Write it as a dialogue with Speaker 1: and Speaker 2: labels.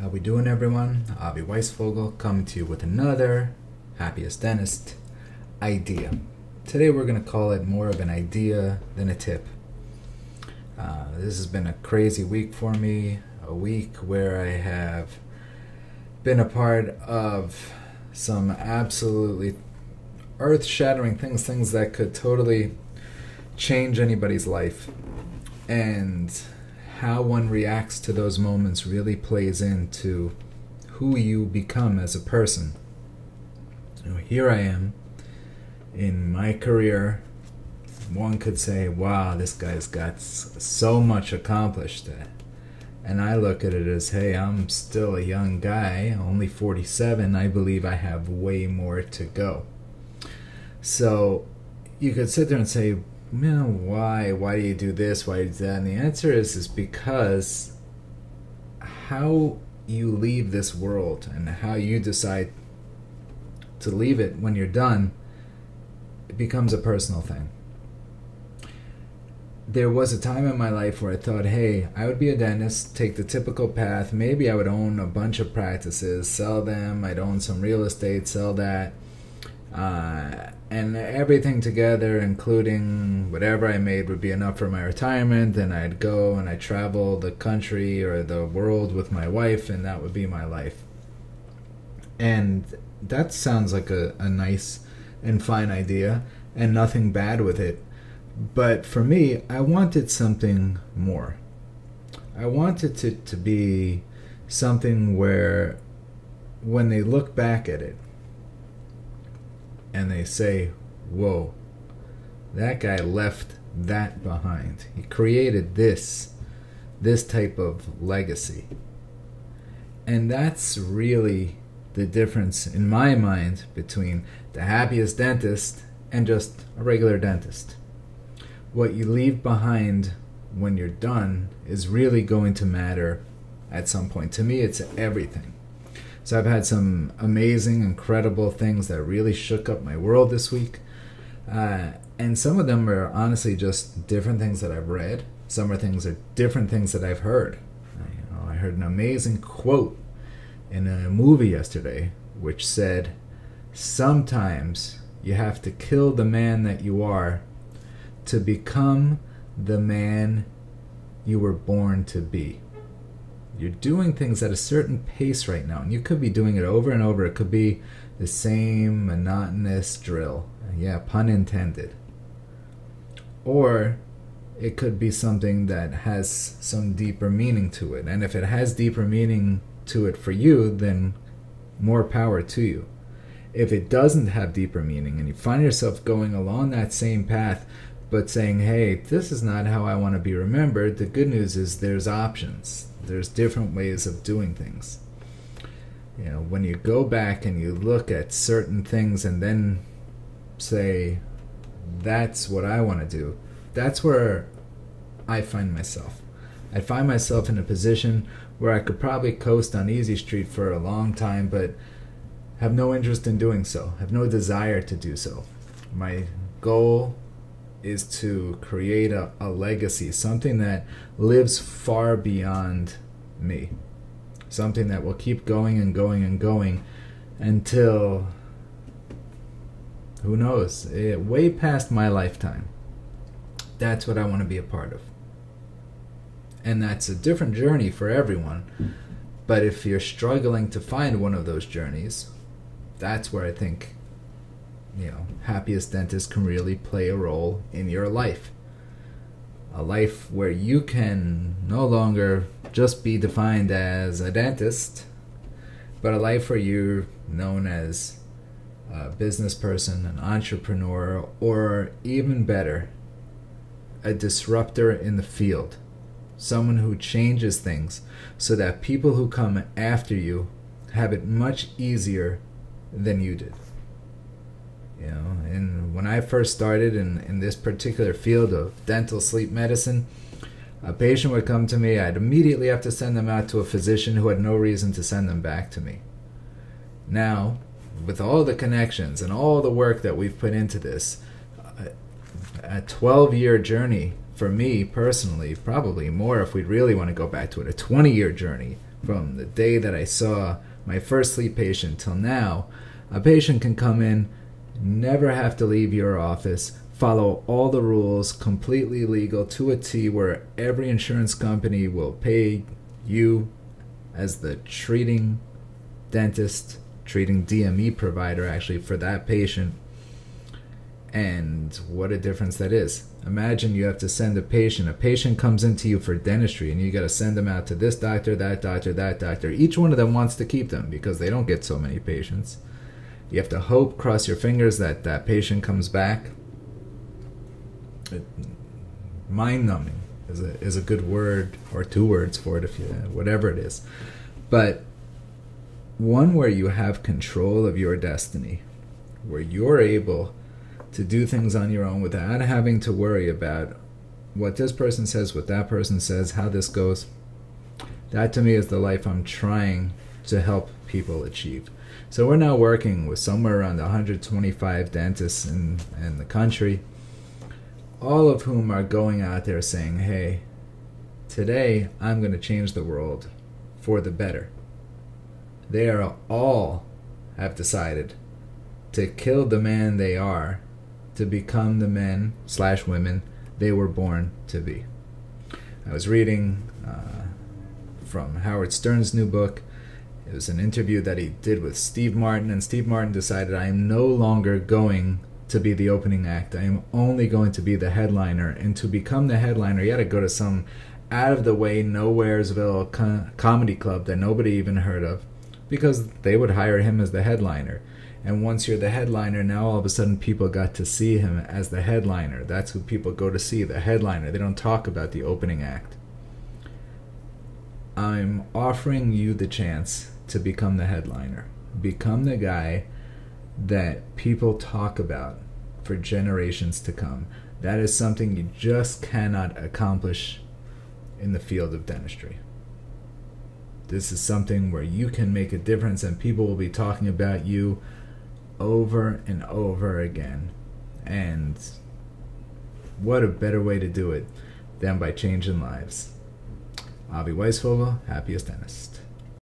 Speaker 1: How we doing, everyone? Avi Weisfogel coming to you with another Happiest Dentist idea. Today we're going to call it more of an idea than a tip. This has been a crazy week for me, a week where I have been a part of some absolutely earth-shattering things that could totally change anybody's life. And how one reacts to those moments really plays into who you become as a person. Here I am in my career. One could say, wow, this guy's got so much accomplished. And I look at it as, hey, I'm still a young guy, only 47. I believe I have way more to go. So you could sit there and say, why do you do this, why do you do that? And the answer is because how you leave this world and how you decide to leave it when you're done, it becomes a personal thing. There was a time in my life where I thought, hey, I would be a dentist, take the typical path. Maybe I would own a bunch of practices, sell them. I'd own some real estate, sell that. And everything together, including whatever I made, would be enough for my retirement. And I'd go and I'd travel the country or the world with my wife, and that would be my life. And that sounds like a nice and fine idea, and nothing bad with it. But for me, I wanted something more. I wanted it to be something where when they look back at it and they say, whoa, that guy left that behind. He created this type of legacy. And that's really the difference in my mind between the happiest dentist and just a regular dentist. What you leave behind when you're done is really going to matter at some point. To me, it's everything. So I've had some amazing, incredible things that really shook up my world this week. And some of them are honestly just different things that I've read. Some are different things that I've heard. I heard an amazing quote in a movie yesterday which said, sometimes you have to kill the man that you are to become the man you were born to be. You're doing things at a certain pace right now, and you could be doing it over and over. It could be the same monotonous drill. Yeah, pun intended. Or it could be something that has some deeper meaning to it. And if it has deeper meaning to it for you, then more power to you. If it doesn't have deeper meaning and you find yourself going along that same path but saying, hey, this is not how I want to be remembered, the good news is there's options. There's different ways of doing things. When you go back and you look at certain things and then say, that's what I want to do, that's where I find myself. I find myself in a position where I could probably coast on Easy Street for a long time, but have no interest in doing so, have no desire to do so. My goal is to create a legacy, something that lives far beyond me, something that will keep going and going and going until, who knows, way past my lifetime. That's what I want to be a part of. And that's a different journey for everyone. But if you're struggling to find one of those journeys, that's where I think happiest dentist can really play a role in your life. A life where you can no longer just be defined as a dentist, but a life where you're known as a business person, an entrepreneur, or even better, a disruptor in the field. Someone who changes things so that people who come after you have it much easier than you did. And when I first started in this particular field of dental sleep medicine, a patient would come to me, I'd immediately have to send them out to a physician who had no reason to send them back to me. Now, with all the connections and all the work that we've put into this, a 12-year journey for me personally, probably more if we really want to go back to it, a 20-year journey From the day that I saw my first sleep patient till now, a patient can come in, never have to leave your office, follow all the rules, completely legal to a T, where every insurance company will pay you as the treating dentist, treating DME provider actually for that patient. And what a difference that is. Imagine you have to send a patient comes into you for dentistry, and you got to send them out to this doctor, that doctor, that doctor. Each one of them wants to keep them because they don't get so many patients. You have to hope, cross your fingers that that patient comes back. Mind-numbing is a good word, or two words for it, if you, whatever it is. But one where you have control of your destiny, where you're able to do things on your own without having to worry about what this person says, what that person says, how this goes. That to me is the life I'm trying to help people achieve. So we're now working with somewhere around 125 dentists in the country, all of whom are going out there saying, hey, today I'm going to change the world for the better. They are all have decided to kill the man they are to become the men / women they were born to be. I was reading from Howard Stern's new book. It was an interview that he did with Steve Martin, and Steve Martin decided, I am no longer going to be the opening act. I am only going to be the headliner. And to become the headliner, you had to go to some out-of-the-way, nowheresville comedy club that nobody even heard of, because they would hire him as the headliner. And once you're the headliner, now all of a sudden people got to see him as the headliner. That's who people go to see, the headliner. They don't talk about the opening act. I'm offering you the chance to become the headliner. Become the guy that people talk about for generations to come. That is something you just cannot accomplish in the field of dentistry. This is something where you can make a difference, and people will be talking about you over and over again. And what a better way to do it than by changing lives. Avi Weisfogel, happiest dentist.